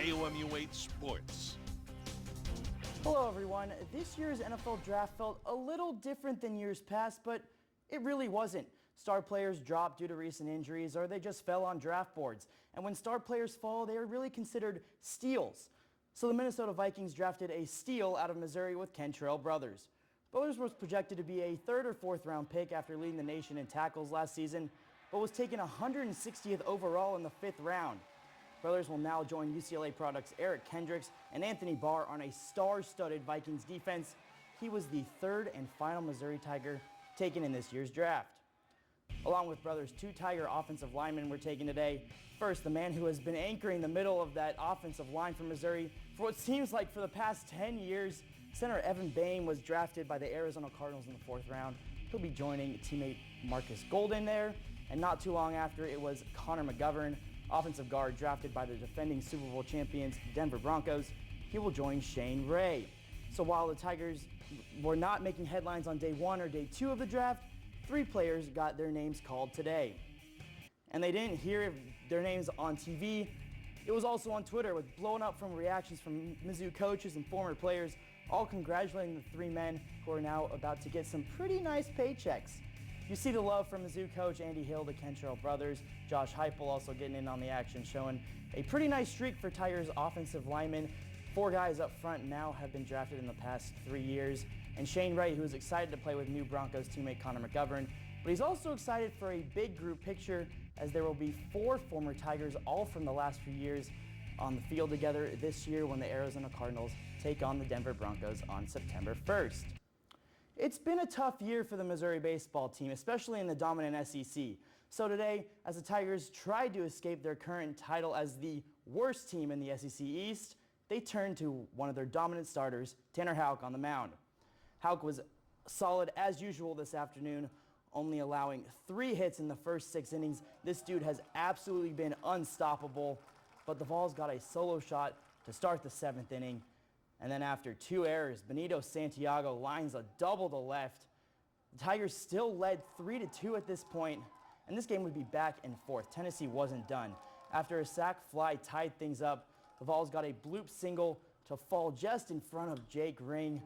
KOMU-8 Sports. Hello everyone. This year's NFL draft felt a little different than years past, but it really wasn't. Star players dropped due to recent injuries or they just fell on draft boards. And when star players fall, they are really considered steals. So the Minnesota Vikings drafted a steal out of Missouri with Kentrell Brothers. Brothers was projected to be a third or fourth round pick after leading the nation in tackles last season, but was taken 160th overall in the 5th round. Brothers will now join UCLA products Eric Kendricks and Anthony Barr on a star-studded Vikings defense. He was the third and final Missouri Tiger taken in this year's draft. Along with Brothers, 2 Tiger offensive linemen were taken today. First, the man who has been anchoring the middle of that offensive line for Missouri for what seems like for the past 10 years, center Evan Bain was drafted by the Arizona Cardinals in the 4th round. He'll be joining teammate Marcus Golden there. And not too long after, it was Connor McGovern, offensive guard drafted by the defending Super Bowl champions Denver Broncos. He will join Shane Ray. So while the Tigers were not making headlines on day 1 or day 2 of the draft, 3 players got their names called today. And they didn't hear their names on TV. It was also on Twitter, with blowing up from reactions from Mizzou coaches and former players, all congratulating the 3 men who are now about to get some pretty nice paychecks. You see the love from Mizzou coach Andy Hill, the Kentrell Brothers. Josh Heupel also getting in on the action, showing a pretty nice streak for Tigers offensive linemen. 4 guys up front now have been drafted in the past 3 years. And Shane Ray, who is excited to play with new Broncos teammate Connor McGovern. But he's also excited for a big group picture, as there will be 4 former Tigers, all from the last few years, on the field together this year when the Arizona Cardinals take on the Denver Broncos on September 1st. It's been a tough year for the Missouri baseball team, especially in the dominant SEC. So today, as the Tigers tried to escape their current title as the worst team in the SEC East, they turned to one of their dominant starters, Tanner Houck, on the mound. Houck was solid as usual this afternoon, only allowing 3 hits in the first 6 innings. This dude has absolutely been unstoppable, but the Vols got a solo shot to start the 7th inning. And then after 2 errors, Benito Santiago lines a double to left. The Tigers still led 3-2 at this point, and this game would be back and forth. Tennessee wasn't done. After a sac fly tied things up, the Vols got a bloop single to fall just in front of Jake Ring.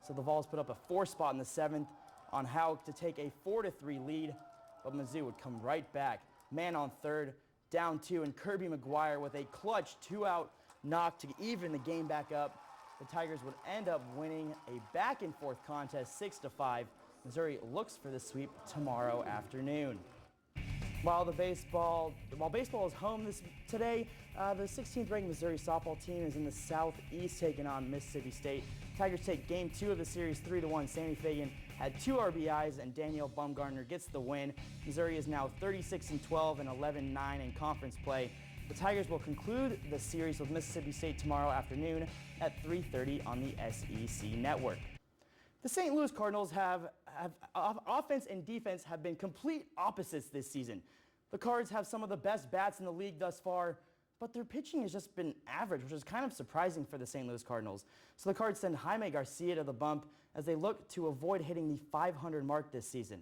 So the Vols put up a 4 spot in the 7th on Houck to take a 4-3 lead, but Mizzou would come right back. Man on third, down 2, and Kirby McGuire with a clutch 2-out knock to even the game back up. The Tigers would end up winning a back-and-forth contest 6-5. Missouri looks for the sweep tomorrow afternoon. While baseball is home today, the 16th ranked Missouri softball team is in the Southeast taking on Mississippi State. Tigers take game 2 of the series 3-1. Sammy Fagan had 2 RBIs and Danielle Bumgarner gets the win. Missouri is now 36-12 and 11-9 in conference play. The Tigers will conclude the series with Mississippi State tomorrow afternoon at 3:30 on the SEC Network. The St. Louis Cardinals have offense and defense have been complete opposites this season. The Cards have some of the best bats in the league thus far, but their pitching has just been average, which is kind of surprising for the St. Louis Cardinals. So the Cards send Jaime Garcia to the bump as they look to avoid hitting the 500 mark this season.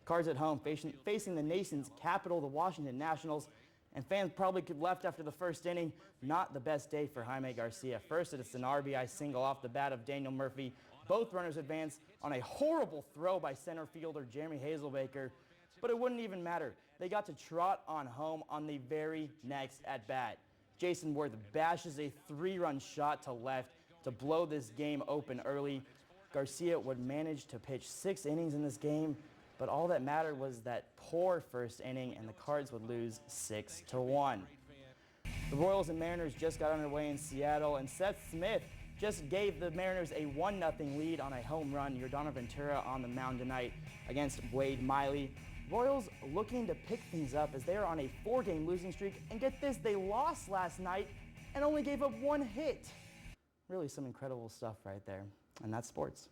Cards at home facing the nation's capital, the Washington Nationals. And fans probably could left after the first inning. Not the best day for Jaime Garcia. First, it's an RBI single off the bat of Daniel Murphy. Both runners advance on a horrible throw by center fielder Jeremy Hazelbaker. But it wouldn't even matter. They got to trot on home on the very next at-bat. Jason Worth bashes a 3-run shot to left to blow this game open early. Garcia would manage to pitch 6 innings in this game, but all that mattered was that poor first inning, and the Cards would lose 6-1. The Royals and Mariners just got underway in Seattle, and Seth Smith just gave the Mariners a 1-0 lead on a home run. Yordano Ventura on the mound tonight against Wade Miley. Royals looking to pick things up as they are on a 4-game losing streak, and get this, they lost last night and only gave up 1 hit. Really some incredible stuff right there, and that's sports.